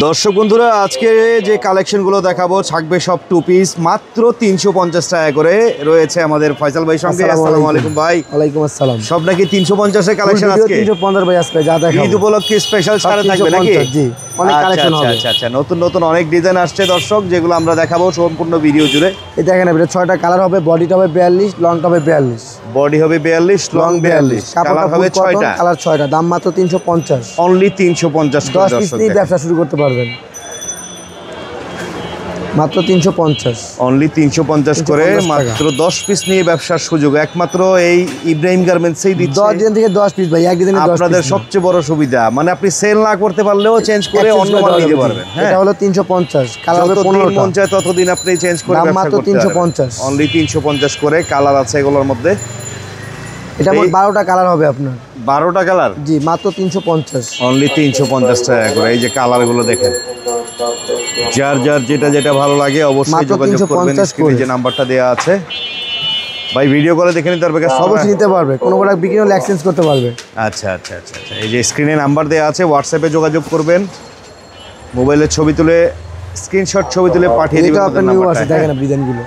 দর্শক বন্ধুরা আজকে যে কালেকশনগুলো দেখাবো থাকবে সব টু পিস মাত্র 350 টাকা করে রয়েছে আমাদের ফয়সাল ভাই সঙ্গে। আসসালামু আলাইকুম ভাই। ওয়ালাইকুম আসসালাম। সব নাকি 350 এর কালেকশন আজকে 350 ভাই আজকে যা দেখাবো ঈদ উপলক্ষে স্পেশাল ছাড়ে থাকবে নাকি? জি অনেক কালেকশন হবে। আচ্ছা নতুন নতুন অনেক ডিজাইন আসছে দর্শক, যেগুলো আমরা দেখাবো সম্পূর্ণ ভিডিও জুড়ে। এই দেখেন এটা 6টা কালার হবে, বডিটা হবে 42, লংটা হবে 42। বডি হবে 42, লং 42, কালার হবে 6টা, কালার 6টা, দাম মাত্র 350। অনলি 350 করে 10 পিস নিয়ে ব্যবসা শুরু করতে পারবেন মাত্র 350। অনলি 350 করে মাত্র 10 পিস নিয়ে ব্যবসার সুযোগ একমাত্র এই ইব্রাহিম গার্মেন্টসেই দিচ্ছে। 10 দিন থেকে 10 পিস ভাই, একদিনে 10 পিস। আপনাদের সবচেয়ে বড় সুবিধা মানে আপনি সেল না করতে পারলেও চেঞ্জ করে অন্য মাল নিতে পারবেন। হ্যাঁ, এটা হলো 350, কালার হবে 15টা। মন চায় ততদিন আপনি চেঞ্জ করে ব্যবসা করতে পারবেন। মাত্র 350, অনলি 350 করে। কালার আছে এগুলোর মধ্যে, এটা মোট 12টা কালার হবে আপনার। 12টা কালার, জি মাত্র 350। অনলি 350 টাকা করে। এই যে কালারগুলো দেখেন, যার যার যেটা ভালো লাগে অবশ্যই যোগাযোগ করবেন। স্ক্রিনে যে নাম্বারটা দেওয়া আছে ভাই, ভিডিও কলে দেখে নিতে পারবে, অবশ্যই নিতে পারবে, কোনো প্রোডাক্ট বিক্রি হলে এক্সচেঞ্জ করতে পারবে। আচ্ছা, এই যে স্ক্রিনে নাম্বার দেওয়া আছে, হোয়াটসঅ্যাপে যোগাযোগ করবেন, মোবাইলের ছবি তুলে স্ক্রিনশট ছবি তুলে পাঠিয়ে দিবেন। এটা আপনার নিউ আছে, দেখেন ডিজাইনগুলো।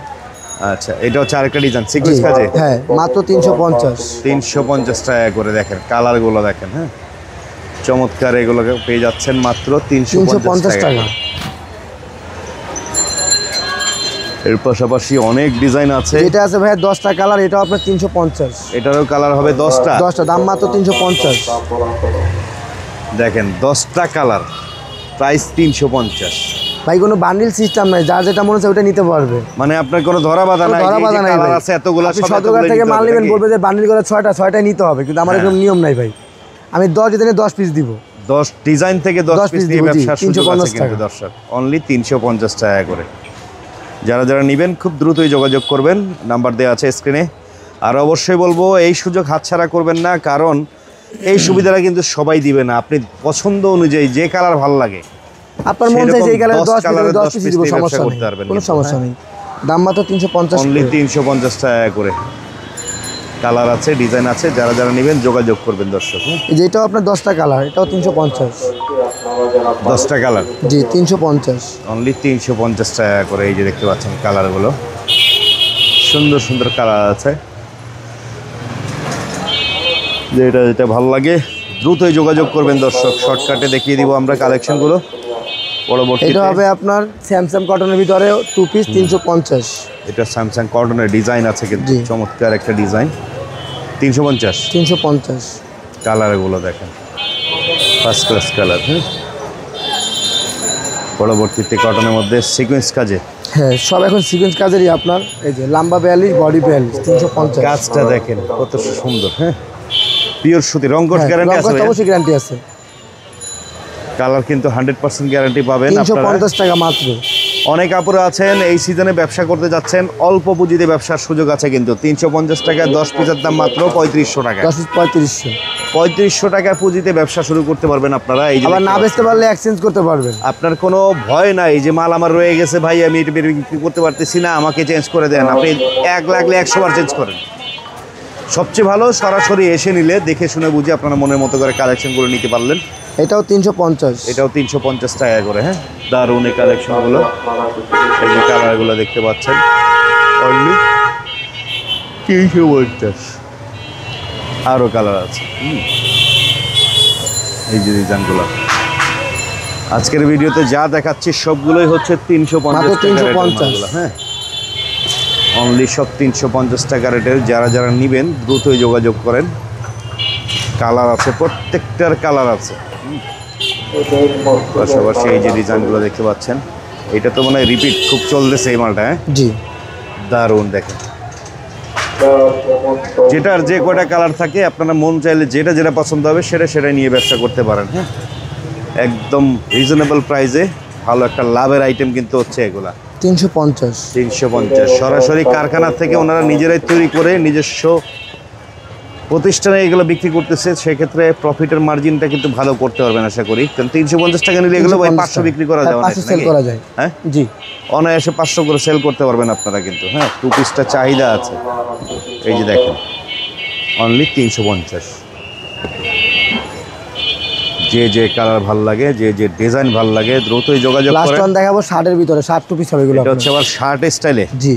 আচ্ছা, এটা হচ্ছে আরেকটা ডিজাইন সিকোয়েন্স কাজে। হ্যাঁ, মাত্র 350 টাকা করে। দেখেন কালারগুলো দেখেন, হ্যাঁ চমৎকার। এগুলোকে পেয়ে যাচ্ছেন মাত্র 350 টাকা। এর পাশাপাশি অনেক ডিজাইন আছে। এটা আছে ভাই 10টা কালার, এটা আপনার 350। এটারও কালার হবে 10টা, দাম মাত্র 350। দেখেন 10টা কালার, প্রাইস 350। ভাই কোনো বান্ডিল সিস্টেম নাই, যার যেটা মনে হচ্ছে ওটা নিতে পারবে। মানে আপনার কোনো ধরা বাঁধা নাই, কালার আছে এতগুলো, আপনি সদরঘাট থেকে মাল নেবেন, বলবে যে বান্ডিল করে 6টাই নিতে হবে, কিন্তু আমার এরকম নিয়ম নাই ভাই। আমি 10 দিনে 10 পিস দিব। 10 ডিজাইন থেকে 10 পিস নিয়ে ব্যবসা সুযোগ আছে কিন্তু দর্শক। অনলি 350 টাকা করে। যারা নেবেন খুব দ্রুতই যোগাযোগ করবেন, নাম্বার দেওয়া আছে স্ক্রিনে। আর অবশ্যই বলবো এই সুযোগ হাতছাড়া করবেন না, কারণ এই সুবিধাটা কিন্তু সবাই দিবে না। আপনি পছন্দ অনুযায়ী যে কালার ভালো লাগে, আপনার মন চাই এই কালার 10 পিস দিব, সমস্যা নেই, কোনো সমস্যা নেই। দাম মাত্র 350, অনলি 350 টাকা করে। কালার আছে, ডিজাইন আছে, যারা নেবেন যোগাযোগ করবেন দর্শক। যেটাও আপনার 10টা কালার, এটাও 350। 10টা কালার, জি 350, অনলি 350 টাকা করে। এই যে দেখতে পাচ্ছেন কালারগুলো, সুন্দর সুন্দর কালার আছে। যেটা ভালো লাগে দ্রুতই যোগাযোগ করবেন দর্শক। শর্টকাটে দেখিয়ে দিব আমরা কালেকশনগুলো পরবর্তীতে। এটা হবে আপনার স্যামসাং কটনের ভিতরে 2 পিস 350। এটা স্যামসাং কটনের ডিজাইন আছে কিন্তু চমৎকার একটা ডিজাইন। 350 কালারগুলো দেখেন, ফার্স্ট ক্লাস কালার। হ্যাঁ, পরবর্তীতে কটনের মধ্যে সিকোয়েন্স কাজে। হ্যাঁ, সব এখন সিকোয়েন্স কাজেরই আপনার। এই যে লম্বা 42, বডি 42, 350। কাজটা দেখেন কত সুন্দর। হ্যাঁ, পিওর সুতি, রংকশ গ্যারান্টি আছে? অবশ্যই গ্যারান্টি আছে। কালার কিন্তু 100% গ্যারান্টি পাবেন। 350 টাকা মাত্র। অনেক আপুরা আছেন এই সিজনে ব্যবসা করতে যাচ্ছেন, অল্প পুঁজিতে ব্যবসার সুযোগ আছে কিন্তু। 350 টাকায় 10 পিসের দাম মাত্র 3500 টাকা। 3500 টাকা পুঁজিতে ব্যবসা শুরু করতে পারবেন আপনারা। এই যে আবার না বেচতে পারলে এক্সচেঞ্জ করতে পারবেন। আপনার কোনো ভয় নাই যে মাল আমার রয়ে গেছে ভাই, আমি এটা বিক্রি করতে পারতেছি না, আমাকে চেঞ্জ করে দেন। আপনি 1 লাগলে 100 বার চেঞ্জ করেন। সবচেয়ে ভালো সরাসরি এসে নিলে দেখে শুনে বুঝে আপনারা মনের মতো করে কালেকশনগুলো নিতে পারলেন। এটাও 350, এটাও 350 টাকা করে। হ্যাঁ, দারুণ এই কালেকশনগুলো। এই যে কালারগুলো দেখতে পাচ্ছেন, অনলি 350। আরও কালার আছে। এই যে ডিজাইনগুলো আজকের ভিডিওতে যা দেখাচ্ছি সবগুলোই হচ্ছে 350 টাকা। হ্যাঁ, অনলি সব 350 টাকা রেটের। যারা নেবেন দ্রুতই যোগাযোগ করেন। কালার আছে, প্রত্যেকটার কালার আছে। পাশাপাশি এই যে ডিজাইনগুলো দেখতে পাচ্ছেন, এটা তো মনে হয় রিপিট খুব চলতেছে এই মালটা। হ্যাঁ জি, দারুণ। দেখেন যেটার যে কয়টা কালার থাকে, আপনারা মন চাইলে যেটা পছন্দ হবে সেটা নিয়ে ব্যবসা করতে পারেন। হ্যাঁ, একদম রিজনেবল প্রাইসে ভালো একটা লাভের আইটেম কিন্তু হচ্ছে এগুলা। 350 সরাসরি কারখানা থেকে ওনারা নিজেরাই তৈরি করে নিজস্ব প্রতিষ্ঠানে এগুলো বিক্রি করতেছে। সেক্ষেত্রে প্রফিটের মার্জিনটা কিন্তু ভালো করতে পারবেন আশা করি। কারণ 350 টাকা নিলে এগুলো 500 বিক্রি করা যায়, 500 সেল করা যায়। হ্যাঁ জি, অনায়াসে 500 করে সেল করতে পারবেন আপনারা কিন্তু। হ্যাঁ, 2 পিসটা চাহিদা আছে। এই যে দেখেন, অনলি 350। যে যে কালার ভালো লাগে, যে যে ডিজাইন ভালো লাগে দ্রুতই যোগাযোগ লাস্ট করেন। ওয়ান দেখাবো শার্টের ভিতরে, শার্ট টু পিস হবে এগুলো এটা হচ্ছে আবার শার্ট স্টাইলে। জি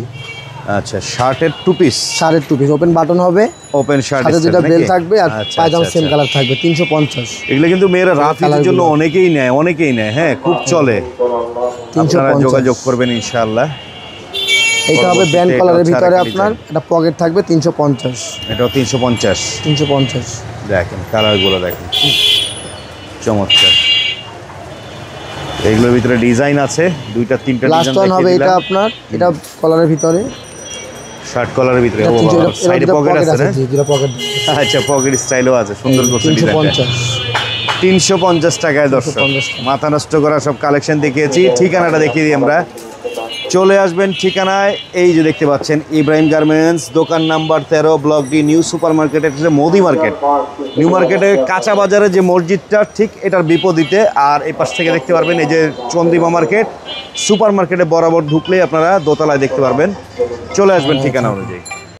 আচ্ছা, শার্টের টু পিস, শার্টের টু পিস ওপেন বাটন হবে, ওপেন শার্ট সাথে দুটো বেল থাকবে আর আচ্ছা, পায়জামা আচ্ছা, সেম আচ্ছা। কালার থাকবে 350। এগুলো কিন্তু মেয়েরা রাফিজের জন্য অনেকেই নেয়, অনেকেই নেয়, হ্যাঁ খুব চলে। আপনারা 350 যোগাযোগ করবেন ইনশাআল্লাহ। এটা হবে ব্যান্ড পরবর্তীতে কালারের এটা হচ্ছে ভিতরে আরেকটা আপনার এটা পকেট থাকবে 350। এটাও 350। 350 দেখেন কালারগুলো দেখেন, খুব চমৎকার। এগুলোর ভিতরে ডিজাইন আছে, দুইটা তিনটা লাস্ট ডিজাইন ওয়ান হবে দেখিয়ে এটা দিলাম। আপনার, এটা কলারের ভিতরে শার্ট কলারের ভিতরে এটা সাইডে পকেট আছে না? জি দুটো পকেট আচ্ছা, পকেট স্টাইলও আছে, সুন্দর করছে ডিজাইনটা। 350 টাকায় দর্শক, 350 টাকা। মাথা নষ্ট করা সব কালেকশন দেখিয়েছি। ঠিকানাটা দেখিয়ে দিই আমরা, চলে আসবেন ঠিকানায়। এই যে দেখতে পাচ্ছেন ইব্রাহিম গার্মেন্টস, দোকান number 13, block D, new super market, এটা মোদি মার্কেট। নিউ মার্কেটের কাঁচা বাজারে যে মসজিদটা ঠিক এটার বিপরীতে। আর এই পাশ থেকে দেখতে পারবেন এই যে চন্দ্রিমা মার্কেট, সুপার মার্কেটে বরাবর ঢুকলেই আপনারা দোতলায় দেখতে পারবেন। চলে আসবেন ঠিকানা অনুযায়ী।